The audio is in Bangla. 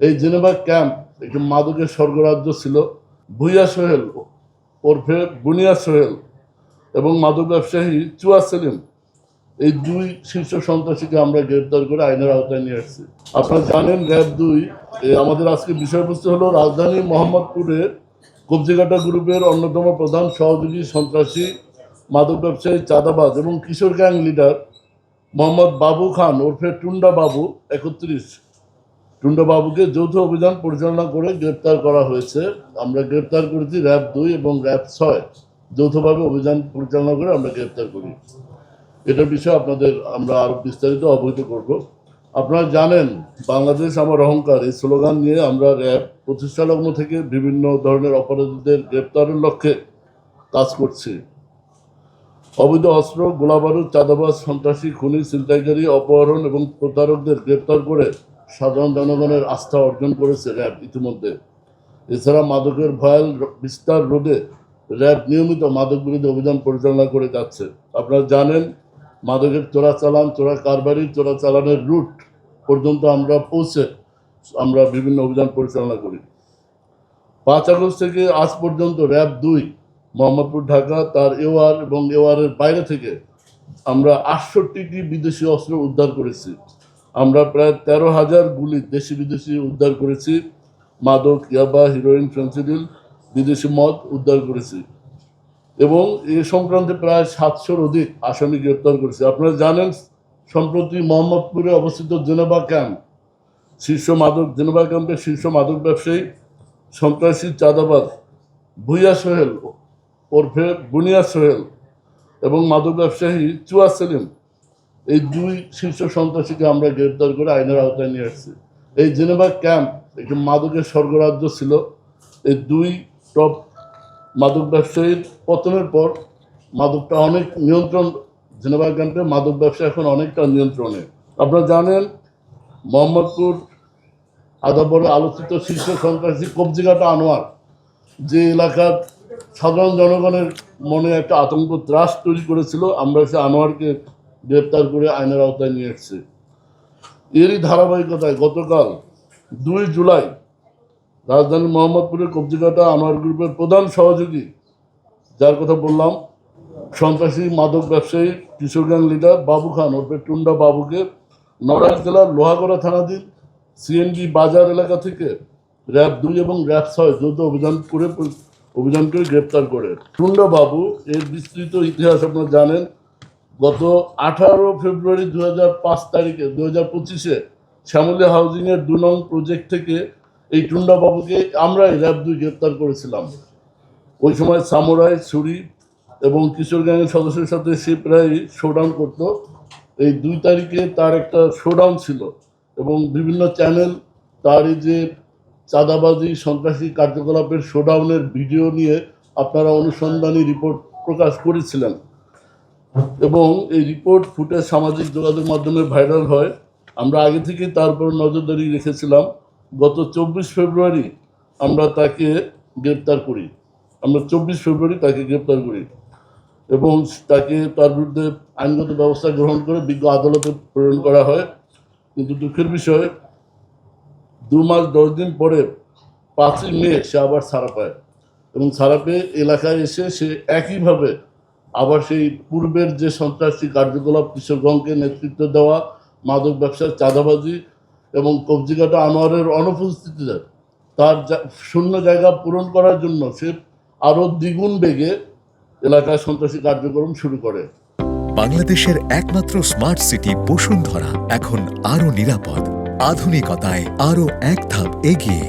এই জেনেভা ক্যাম্প একটি মাদকের স্বর্গরাজ্য ছিল। ভুইয়া সোহেল ওরফে বুনিয়া সোহেল এবং মাদক ব্যবসায়ী চুয়া সেলিম, এই দুই শীর্ষ সন্ত্রাসীকে আমরা গ্রেপ্তার করে আইনের আওতায় নিয়ে আসছি। আপনারা জানেন র্যাব-2 আমাদের আজকে বিষয়বস্তু হলো রাজধানী মোহাম্মদপুরে কবজিকাটা গ্রুপের অন্যতম প্রধান সহযোগী সন্ত্রাসী মাদক ব্যবসায়ী চাঁদাবাজ এবং কিশোর গ্যাং লিডার মোহাম্মদ বাবু খান ওরফে টুন্ডা বাবু 31 টুন্ডা বাবুকে যৌথ অভিযান পরিচালনা করে গ্রেপ্তার করা হয়েছে। আমরা গ্রেপ্তার করেছি র্যাব-2 এবং র্যাব-6 যৌথভাবে অভিযান পরিচালনা করে আমরা গ্রেপ্তার করি। এটার বিষয়ে আপনাদের আমরা আরো বিস্তারিত অবহিত করব। আপনারা জানেন বাংলাদেশ আমার অহংকার এই স্লোগান নিয়ে আমরা র্যাব প্রতিষ্ঠালগ্ন থেকে বিভিন্ন ধরনের অপরাধীদের গ্রেপ্তারের লক্ষ্যে কাজ করছি। অবৈধ অস্ত্র, গোলাবারুদ, চাঁদাবাজ, সন্ত্রাসী, খুনি, ছিনতাইকারী, অপহরণ এবং প্রতারকদের গ্রেপ্তার করে সাধারণ জনগণের আস্থা অর্জন করেছে র্যাব ইতিমধ্যে। এছাড়া মাদকের ভয়াল বিস্তার রোধে র্যাব নিয়মিত মাদক বিরোধী অভিযান পরিচালনা করে যাচ্ছে। আপনারা জানেন মাদকের চোরাচালান, চোরা কারবারি, চোরাচালানের রুট পর্যন্ত আমরা পৌঁছে আমরা বিভিন্ন অভিযান পরিচালনা করি। 5 আগস্ট থেকে আজ পর্যন্ত র্যাব-2 মোহাম্মদপুর, ঢাকা, তার এওয়ার এবং এওয়ারের বাইরে থেকে আমরা 68টি বিদেশি অস্ত্র উদ্ধার করেছি। আমরা প্রায় 13,000 গুলি দেশি বিদেশি উদ্ধার করেছি। মাদক, ইয়াবা, হিরোইন, ফেন্সিডিল, বিদেশি মদ উদ্ধার করেছি এবং এ সংক্রান্তে প্রায় 700-র অধিক আসামি গ্রেপ্তার করেছি। আপনারা জানেন সম্প্রতি মোহাম্মদপুরে অবস্থিত জেনেভা ক্যাম্পের শীর্ষ মাদক ব্যবসায়ী সন্ত্রাসী চাঁদাবাজ ভুইয়া সোহেল ওরফে বুনিয়া সোহেল এবং মাদক ব্যবসায়ী চুয়া সেলিম, এই দুই শীর্ষ সন্ত্রাসীকে আমরা গ্রেপ্তার করে আইনের আওতায় নিয়ে আসছি। এই জেনেভা ক্যাম্প একটি মাদকের স্বর্গরাজ্য ছিল। এই দুই টপ মাদক ব্যবসায়ীর পতনের পর মাদকটা অনেক নিয়ন্ত্রণ, জেনেভা ক্যাম্পে মাদক ব্যবসা এখন অনেকটা নিয়ন্ত্রণে। আপনারা জানেন মোহাম্মদপুর আদাবরে আলোচিত শীর্ষ সন্ত্রাসী কবজিকাটা আনোয়ার যে এলাকার সাধারণ জনগণের মনে একটা আতঙ্ক ত্রাস তৈরি করেছিল, আমরা সে আনোয়ারকে গ্রেপ্তার করে আইনের আওতায় নিয়ে এসেছি। এরই ধারাবাহিকতায় গতকাল 2 জুলাই রাজধানী মোহাম্মদপুরের কবজিকাটা আনোয়ার গ্রুপের প্রধান সহযোগী, যার কথা বললাম, সন্ত্রাসী মাদক ব্যবসায়ী কিশোর গ্যাং লিডার বাবু খান ওরফে টুন্ডা বাবুকে নড়াইল জেলার লোহাগড়া থানাধীন সিএনজি বাজার এলাকা থেকে র্যাব-2 এবং র্যাব-6 যৌথ অভিযান করে গ্রেপ্তার করে। টুন্ডা বাবু এর বিস্তৃত ইতিহাস আপনারা জানেন। গত 18 ফেব্রুয়ারি 2025 শ্যামলী হাউজিংয়ের 2 নং প্রজেক্ট থেকে এই টুন্ডা বাবুকে আমরাই র্যাব-2 গ্রেপ্তার করেছিলাম। ওই সময় সামুরাই, ছুরি এবং কিশোর গ্যাংয়ের সদস্যের সাথে সে প্রায় শোডাউন করতো। এই 2 তারিখে তার একটা শোডাউন ছিল এবং বিভিন্ন চ্যানেল তার এই যে চাঁদাবাজি সন্ত্রাসী কার্যকলাপের শোডাউনের ভিডিও নিয়ে আপনারা অনুসন্ধানী রিপোর্ট প্রকাশ করেছিলেন এবং এই রিপোর্ট ফুটেজ সামাজিক যোগাযোগ মাধ্যমে ভাইরাল হয়। আমরা আগে থেকেই তার উপর নজরদারি রেখেছিলাম। গত 24 ফেব্রুয়ারি আমরা তাকে গ্রেপ্তার করি এবং তাকে তার বিরুদ্ধে আইনগত ব্যবস্থা গ্রহণ করে বিজ্ঞ আদালতে প্রেরণ করা হয়। কিন্তু দুঃখের বিষয় 2 মাস 10 দিন পরে 5ই মে সে আবার ছাড়া পায় এবং ছাড়া পেয়ে এলাকায় এসে সে একইভাবে আবার সেই পূর্বের যে সন্ত্রাসী কার্যকলাপ, কিশোরগঞ্জকে নেতৃত্ব দেওয়া, মাদক ব্যবসার চাঁদাবাজি এবং কবজিকাটা আনোয়ারের অনুপস্থিতিতে তার শূন্য জায়গা পূরণ করার জন্য সে আরও দ্বিগুণ বেগে এলাকায় সন্ত্রাসী কার্যক্রম শুরু করে। বাংলাদেশের একমাত্র স্মার্ট সিটি বসুন্ধরা এখন আরো নিরাপদ, আধুনিকতায় আরো এক ধাপ এগিয়ে।